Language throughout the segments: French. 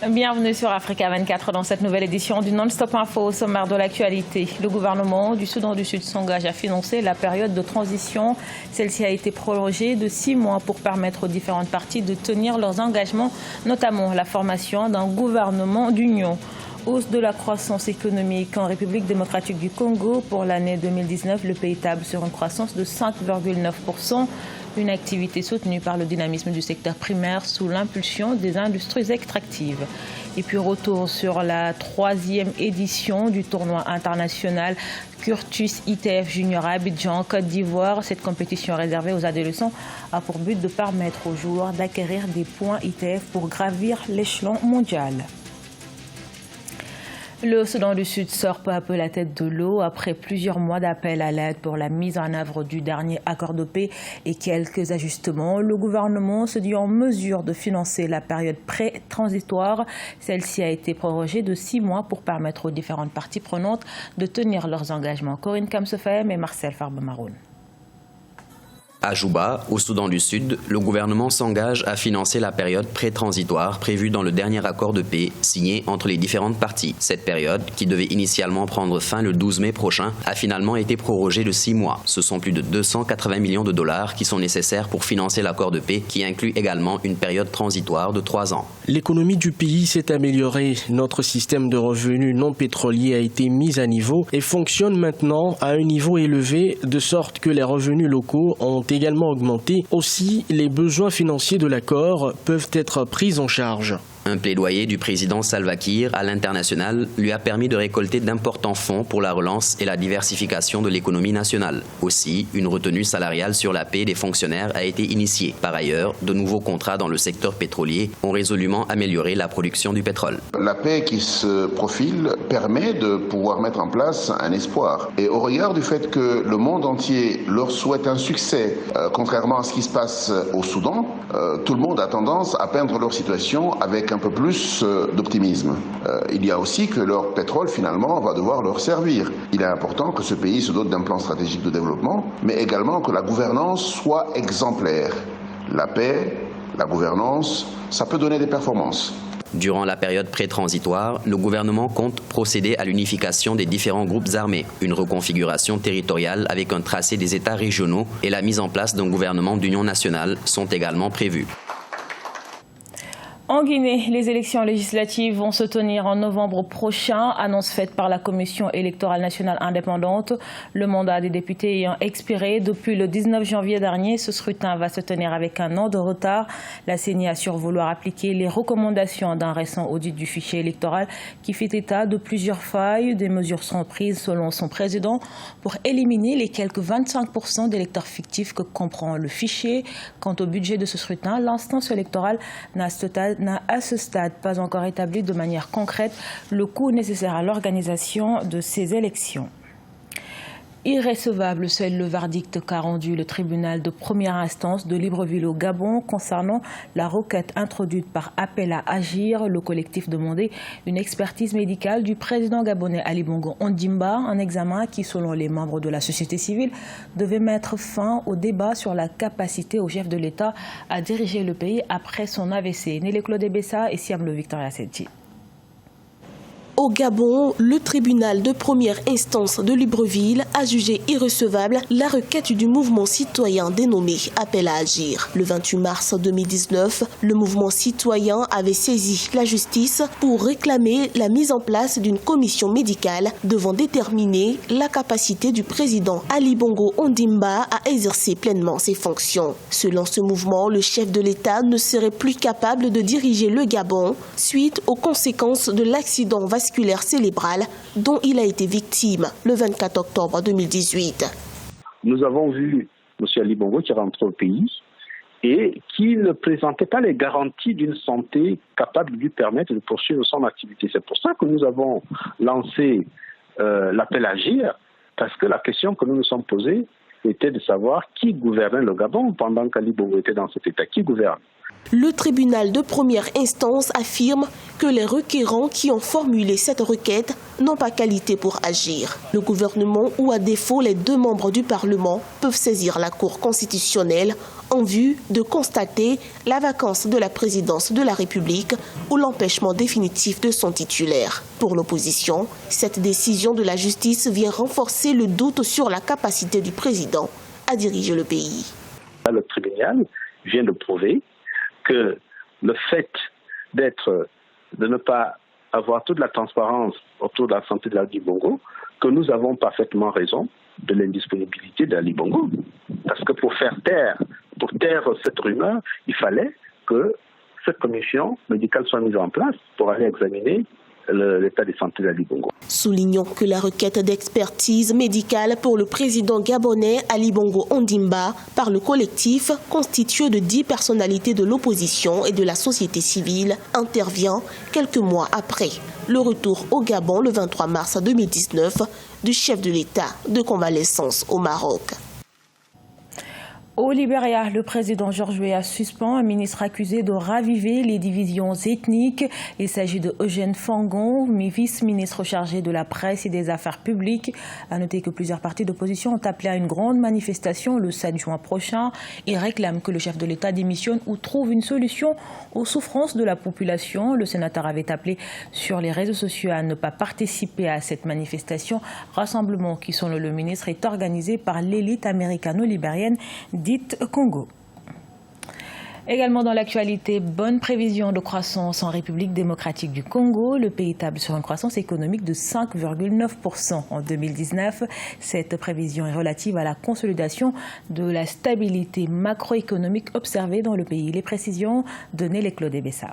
Bienvenue sur Africa 24 dans cette nouvelle édition du Non-Stop Info. Au sommaire de l'actualité, le gouvernement du Soudan du Sud s'engage à financer la période de transition. Celle-ci a été prolongée de 6 mois pour permettre aux différentes parties de tenir leurs engagements, notamment la formation d'un gouvernement d'union. Hausse de la croissance économique en République démocratique du Congo. Pour l'année 2019, le pays table sur une croissance de 5,9%. Une activité soutenue par le dynamisme du secteur primaire sous l'impulsion des industries extractives. Et puis retour sur la 3e édition du tournoi international Curtus ITF Junior à Abidjan, Côte d'Ivoire. Cette compétition réservée aux adolescents a pour but de permettre aux joueurs d'acquérir des points ITF pour gravir l'échelon mondial. Le Soudan du Sud sort peu à peu la tête de l'eau après plusieurs mois d'appel à l'aide pour la mise en œuvre du dernier accord de paix et quelques ajustements. Le gouvernement se dit en mesure de financer la période pré-transitoire. Celle-ci a été prorogée de 6 mois pour permettre aux différentes parties prenantes de tenir leurs engagements. Corinne Kamsefem et Marcel Farbamaroun. À Juba, au Soudan du Sud, le gouvernement s'engage à financer la période pré-transitoire prévue dans le dernier accord de paix signé entre les différentes parties. Cette période, qui devait initialement prendre fin le 12 mai prochain, a finalement été prorogée de 6 mois. Ce sont plus de 280 millions de dollars qui sont nécessaires pour financer l'accord de paix, qui inclut également une période transitoire de 3 ans. L'économie du pays s'est améliorée. Notre système de revenus non pétroliers a été mis à niveau et fonctionne maintenant à un niveau élevé, de sorte que les revenus locaux ont également augmenté. Aussi, les besoins financiers de l'accord peuvent être pris en charge. Un plaidoyer du président Salva Kiir à l'international lui a permis de récolter d'importants fonds pour la relance et la diversification de l'économie nationale. Aussi, une retenue salariale sur la paie des fonctionnaires a été initiée. Par ailleurs, de nouveaux contrats dans le secteur pétrolier ont résolument amélioré la production du pétrole. La paix qui se profile permet de pouvoir mettre en place un espoir. Et au regard du fait que le monde entier leur souhaite un succès, contrairement à ce qui se passe au Soudan, tout le monde a tendance à peindre leur situation avec un peu plus d'optimisme. Il y a aussi que leur pétrole finalement va devoir leur servir. Il est important que ce pays se dote d'un plan stratégique de développement, mais également que la gouvernance soit exemplaire. La paix, la gouvernance, ça peut donner des performances. Durant la période pré-transitoire, le gouvernement compte procéder à l'unification des différents groupes armés, une reconfiguration territoriale avec un tracé des États régionaux et la mise en place d'un gouvernement d'union nationale sont également prévues. En Guinée, les élections législatives vont se tenir en novembre prochain, annonce faite par la Commission électorale nationale indépendante. Le mandat des députés ayant expiré depuis le 19 janvier dernier, ce scrutin va se tenir avec un an de retard. La CENI assure vouloir appliquer les recommandations d'un récent audit du fichier électoral qui fait état de plusieurs failles. Des mesures seront prises selon son président pour éliminer les quelques 25% d'électeurs fictifs que comprend le fichier. Quant au budget de ce scrutin, l'instance électorale n'a à ce stade pas encore établi de manière concrète le coût nécessaire à l'organisation de ces élections. Irrécevable, c'est le verdict qu'a rendu le tribunal de première instance de Libreville au Gabon concernant la requête introduite par Appel à Agir. Le collectif demandait une expertise médicale du président gabonais Ali Bongo Ondimba, un examen qui, selon les membres de la société civile, devait mettre fin au débat sur la capacité au chef de l'État à diriger le pays après son AVC. Nélé Claude Bessa et Siam Le Victoria Seti. Au Gabon, le tribunal de première instance de Libreville a jugé irrecevable la requête du mouvement citoyen dénommé Appel à Agir. Le 28 mars 2019, le mouvement citoyen avait saisi la justice pour réclamer la mise en place d'une commission médicale devant déterminer la capacité du président Ali Bongo Ondimba à exercer pleinement ses fonctions. Selon ce mouvement, le chef de l'État ne serait plus capable de diriger le Gabon suite aux conséquences de l'accident vasculaire cérébral dont il a été victime le 24 octobre 2018. Nous avons vu M. Ali Bongo qui rentre au pays et qui ne présentait pas les garanties d'une santé capable de lui permettre de poursuivre son activité. C'est pour ça que nous avons lancé l'appel à agir, parce que la question que nous nous sommes posée était de savoir qui gouvernait le Gabon pendant qu'Ali Bongo était dans cet état. Qui gouverne ? Le tribunal de première instance affirme que les requérants qui ont formulé cette requête n'ont pas qualité pour agir. Le gouvernement ou à défaut les 2 membres du Parlement peuvent saisir la Cour constitutionnelle en vue de constater la vacance de la présidence de la République ou l'empêchement définitif de son titulaire. Pour l'opposition, cette décision de la justice vient renforcer le doute sur la capacité du président à diriger le pays. Le tribunal vient de prouver que le fait de ne pas avoir toute la transparence autour de la santé d'Ali Bongo, que nous avons parfaitement raison de l'indisponibilité d'Ali Bongo. Parce que pour taire cette rumeur, il fallait que cette commission médicale soit mise en place pour aller examiner l'état de santé d'Ali Bongo. Soulignons que la requête d'expertise médicale pour le président gabonais Ali Bongo Ondimba par le collectif constitué de 10 personnalités de l'opposition et de la société civile intervient quelques mois après le retour au Gabon le 23 mars 2019 du chef de l'État de convalescence au Maroc. Au Libéria, le président George Weah suspend un ministre accusé de raviver les divisions ethniques. Il s'agit de Eugène Fangon, vice-ministre chargé de la presse et des affaires publiques. À noter que plusieurs partis d'opposition ont appelé à une grande manifestation le 7 juin prochain. Ils réclament que le chef de l'État démissionne ou trouve une solution aux souffrances de la population. Le sénateur avait appelé sur les réseaux sociaux à ne pas participer à cette manifestation. Rassemblement qui, selon le ministre, est organisé par l'élite américano-libérienne dite Congo. Également dans l'actualité, bonne prévision de croissance en République démocratique du Congo. Le pays table sur une croissance économique de 5,9% en 2019. Cette prévision est relative à la consolidation de la stabilité macroéconomique observée dans le pays. Les précisions de Nélé Claude Bessa.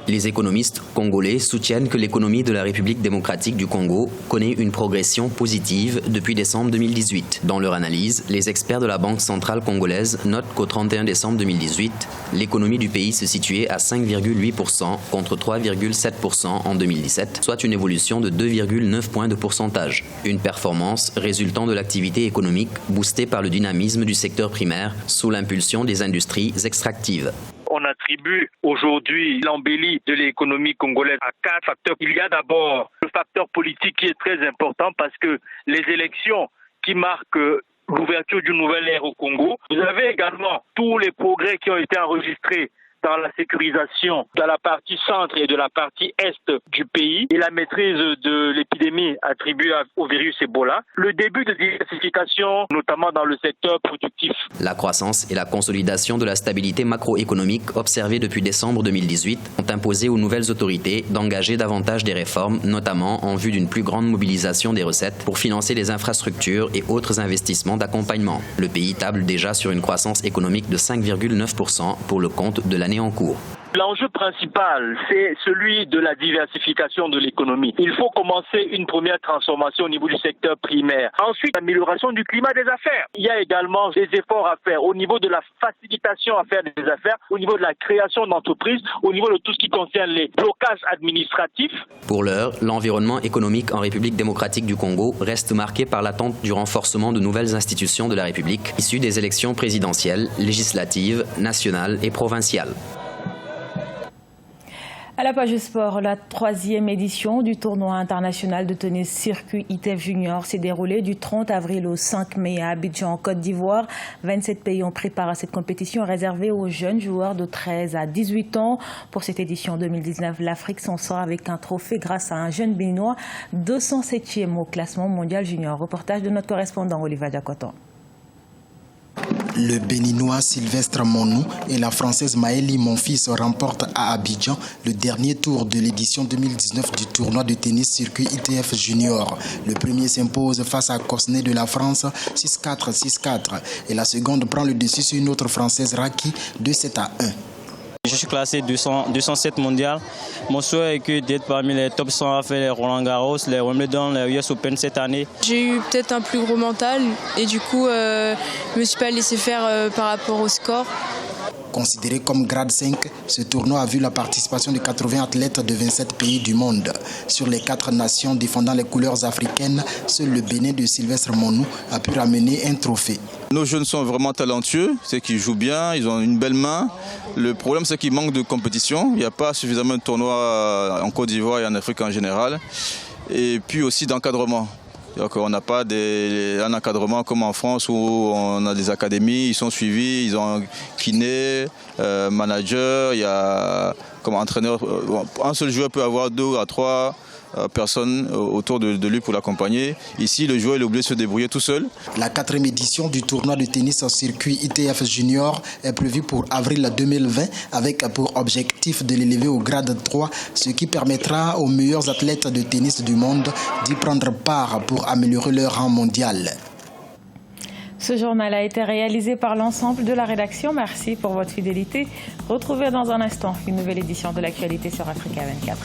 Les économistes congolais soutiennent que l'économie de la République démocratique du Congo connaît une progression positive depuis décembre 2018. Dans leur analyse, les experts de la Banque centrale congolaise notent qu'au 31 décembre 2018, l'économie du pays se situait à 5,8% contre 3,7% en 2017, soit une évolution de 2,9 points de pourcentage. Une performance résultant de l'activité économique boostée par le dynamisme du secteur primaire sous l'impulsion des industries extractives. On attribue aujourd'hui l'embellie de l'économie congolaise à 4 facteurs. Il y a d'abord le facteur politique qui est très important parce que les élections qui marquent l'ouverture d'une nouvelle ère au Congo. Vous avez également tous les progrès qui ont été enregistrés dans la sécurisation de la partie centre et de la partie est du pays et la maîtrise de l'épidémie attribuée au virus Ebola. Le début de diversification, notamment dans le secteur productif. La croissance et la consolidation de la stabilité macroéconomique observée depuis décembre 2018 ont imposé aux nouvelles autorités d'engager davantage des réformes, notamment en vue d'une plus grande mobilisation des recettes pour financer les infrastructures et autres investissements d'accompagnement. Le pays table déjà sur une croissance économique de 5,9% pour le compte de l'année en cours. L'enjeu principal, c'est celui de la diversification de l'économie. Il faut commencer une première transformation au niveau du secteur primaire. Ensuite, l'amélioration du climat des affaires. Il y a également des efforts à faire au niveau de la facilitation à faire des affaires, au niveau de la création d'entreprises, au niveau de tout ce qui concerne les blocages administratifs. Pour l'heure, l'environnement économique en République démocratique du Congo reste marqué par l'attente du renforcement de nouvelles institutions de la République issues des élections présidentielles, législatives, nationales et provinciales. À la page sport, la 3e édition du tournoi international de tennis circuit ITF Junior s'est déroulée du 30 avril au 5 mai à Abidjan, en Côte d'Ivoire. 27 pays ont pris part à cette compétition réservée aux jeunes joueurs de 13 à 18 ans. Pour cette édition 2019, l'Afrique s'en sort avec un trophée grâce à un jeune béninois, 207e au classement mondial junior. Reportage de notre correspondant Olivier Diakoto. Le Béninois Sylvestre Monou et la Française Maëlie Monfils remportent à Abidjan le dernier tour de l'édition 2019 du tournoi de tennis circuit ITF Junior. Le premier s'impose face à Cosnay de la France 6-4, 6-4 et la seconde prend le dessus sur une autre Française Raki 2-7-1. Je suis classé 207 mondial. Mon souhait est que d'être parmi les top 100 à faire les Roland Garros, les Wimbledon, les US Open cette année. J'ai eu peut-être un plus gros mental et du coup, je ne me suis pas laissé faire par rapport au score. Considéré comme grade 5, ce tournoi a vu la participation de 80 athlètes de 27 pays du monde. Sur les 4 nations défendant les couleurs africaines, seul le Bénin de Sylvestre Monou a pu ramener un trophée. Nos jeunes sont vraiment talentueux, c'est qu'ils jouent bien, ils ont une belle main. Le problème, c'est qu'il manque de compétition. Il n'y a pas suffisamment de tournois en Côte d'Ivoire et en Afrique en général. Et puis aussi d'encadrement. Donc on n'a pas un encadrement comme en France où on a des académies, ils sont suivis, ils ont kiné, manager, il y a comme entraîneur. Un seul joueur peut avoir 2 à 3 personnes autour de lui pour l'accompagner. Ici, le joueur est obligé de se débrouiller tout seul. La 4e édition du tournoi de tennis en circuit ITF Junior est prévue pour avril 2020 avec pour objectif de l'élever au grade 3, ce qui permettra aux meilleurs athlètes de tennis du monde d'y prendre part pour améliorer leur rang mondial. Ce journal a été réalisé par l'ensemble de la rédaction. Merci pour votre fidélité. Retrouvez dans un instant une nouvelle édition de l'actualité sur Africa 24.